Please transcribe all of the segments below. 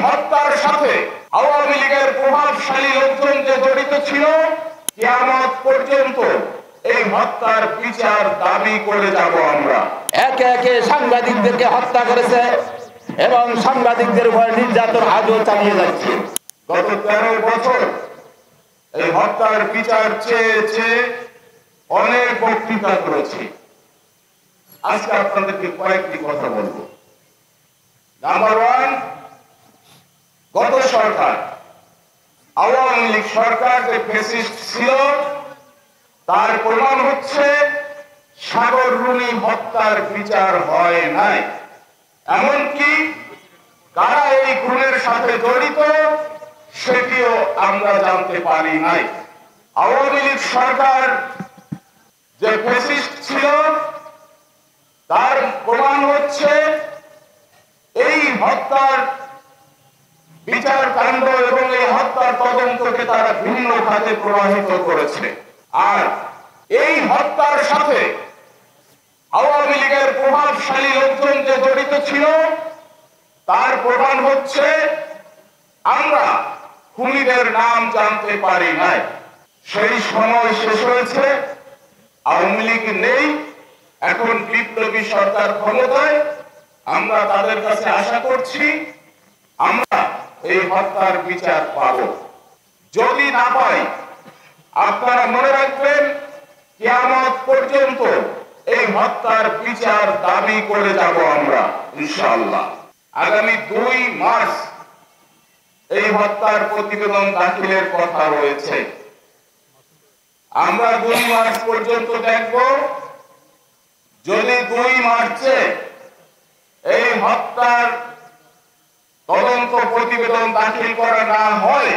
হত্যার সাথে আওয়ামী লীগের প্রভাবশালী লোকজন যে জড়িত ছিল, কিয়ামত পর্যন্ত এই হত্যার বিচার দাবি করে যাব আমরা। একে একে সাংবাদিকদেরকে হত্যা করেছে এবং সাংবাদিকদের উপর নির্যাতন আজও চালিয়ে যাচ্ছে। গত 13 বছর এই হত্যার বিচার চেয়ে অনেক বক্তৃতা করেছি। আজকে আপনাদেরকে কয়েকটি কথা বলবো। নাম্বার 1, গত সরকার আওয়ামী লীগ সরকার যে ফ্যাসিস্ট ছিল তার প্রমাণ হচ্ছে সাগর রুনি হত্যার বিচার হয় নাই। এমনকি কারা এই খুনের সাথে জড়িত সেটিও আমরা জানতে পারি নাই। আওয়ামী লীগ সরকার যে ফ্যাসিস্ট ছিল তার প্রমাণ হচ্ছে এই হত্যার বিচার কাণ্ড এবং এই হত্যার তদন্তকে তারা ভিন্ন খাতে প্রবাহিত করেছে। আর এই হত্যার সাথে আওয়ামী লীগের প্রভাবশালী লোকজন যে জড়িত ছিল তার প্রমাণ হচ্ছে আমরা খুনিদের নাম জানতে পারি নাই। সেই সময় শেষ হয়েছে, আওয়ামী লীগ নেই, এখন বিপ্লবী সরকার ক্ষমতায়। আমরা তাদের কাছে আশা করছি আমরা এই হত্যার বিচার পাব। যদি না পাই, আপনারা মনে রাখবেন কিয়ামত পর্যন্ত এই হত্যার বিচার দাবি করে যাব আমরা ইনশাআল্লাহ। আগামী 2 মার্চ এই হত্যার প্রতিবেদন দাখিলের কথা রয়েছে। আমরা 2 মার্চ পর্যন্ত দেখব। যদি 2 মার্চে এই হত্যার তদন্ত প্রতিবেদন দাখিল করা না হয়,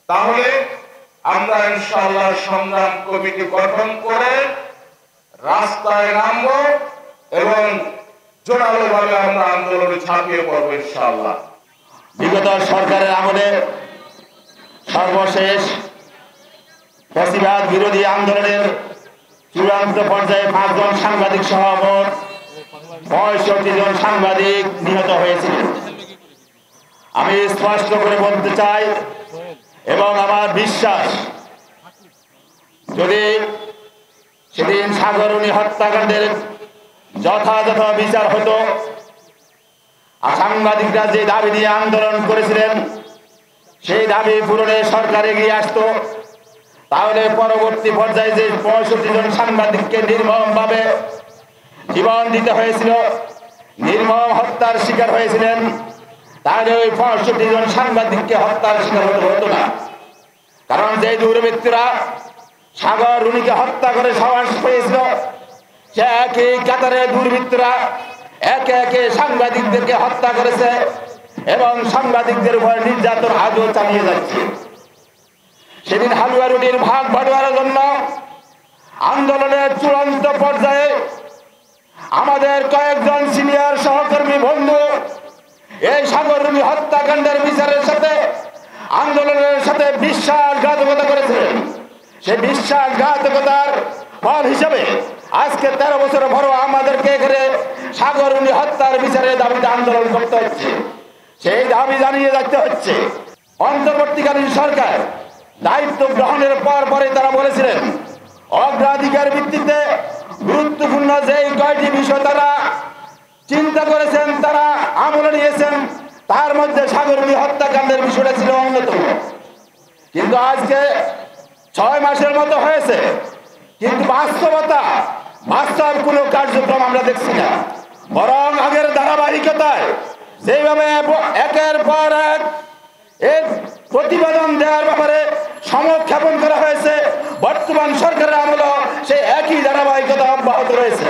তাহলে আমরা ইনশাআল্লাহ সংগ্রাম কমিটি গঠন করে রাস্তায় নামবো এবং জোরালোভাবে আমরা আন্দোলনে ঝাঁপিয়ে পড়বো ইনশাআল্লাহ। বিগত সরকারের আমলে সর্বশেষ ফ্যাসিবাদ বিরোধী আন্দোলনের চূড়ান্ত পর্যায়ে 5 জন সাংবাদিক সহ মোট 65 জন সাংবাদিক নিহত হয়েছিলেন। আমি স্পষ্ট করে বলতে চাই এবং আমার বিশ্বাস, যদি সেদিন সাগররুনি হত্যাকাণ্ডের যথাযথ বিচার হতো, আর সাংবাদিকরা যে দাবি নিয়ে আন্দোলন করেছিলেন সেই দাবি পূরণে সরকার এগিয়ে আসতো, তাহলে পরবর্তী পর্যায়ে যে 65 জন সাংবাদিককে নির্মমভাবে জীবন দিতে হয়েছিল, নির্মম হত্যার শিকার হয়েছিলেন, তাহলে ওই 65 জন সাংবাদিককে হত্যার শিকার হতে হতো না। কারণ যে দুর্বৃত্তরা সাগররুনিকে হত্যা করে সাহস পেয়েছিল, সে একই কাতারে দুর্বৃত্তরা একে একে সাংবাদিকদেরকে হত্যা করেছে এবং সাংবাদিকদের উপর নির্যাতন আজও চালিয়ে যাচ্ছে। সেদিন হালুয়া রুটির ভাগ বাটোয়ারার জন্য আন্দোলনের চূড়ান্ত পর্যায়ে আমাদের কয়েকজন সিনিয়র সহকর্মী বন্ধু এই সাগররুনি হত্যাকাণ্ডের বিচারের সাথে আন্দোলনের সাথে বিশ্বাসঘাতকতা করেছিলেন। সেই বিশ্বাসঘাতকতার ফল হিসেবে আজকে 13 বছর পর আমাদেরকে এখানে সাগররুনি হত্যার বিচারের দাবিতে আন্দোলন করতে হচ্ছে। সেই দাবি জানিয়ে যাচ্ছে হচ্ছে। অন্তর্বর্তীকালীন সরকার দায়িত্ব গ্রহণের পরে তারা বলেছিলেন অগ্রাধিকার ভিত্তিতে গুরুত্বপূর্ণ যে কয়টি বিষয় তারা চিন্তা করেছেন, তারা আমলে নিয়েছেন, তার মধ্যে সাগররুনি হত্যাকাণ্ডের বিষয়টা ছিল অন্যতম। কিন্তু আজকে 6 মাসের মতো হয়েছে, কিন্তু বাস্তব কোনো কার্যক্রম আমরা দেখছি না। বরং আগের ধারাবাহিকতায় যেভাবে একের পর এক এর প্রতিবেদন দেওয়ার ব্যাপারে সমক্ষেপণ করা হয়েছে, বর্তমান সরকারের আমলে সেই একই ধারাবাহিকতা অব্যাহত রয়েছে।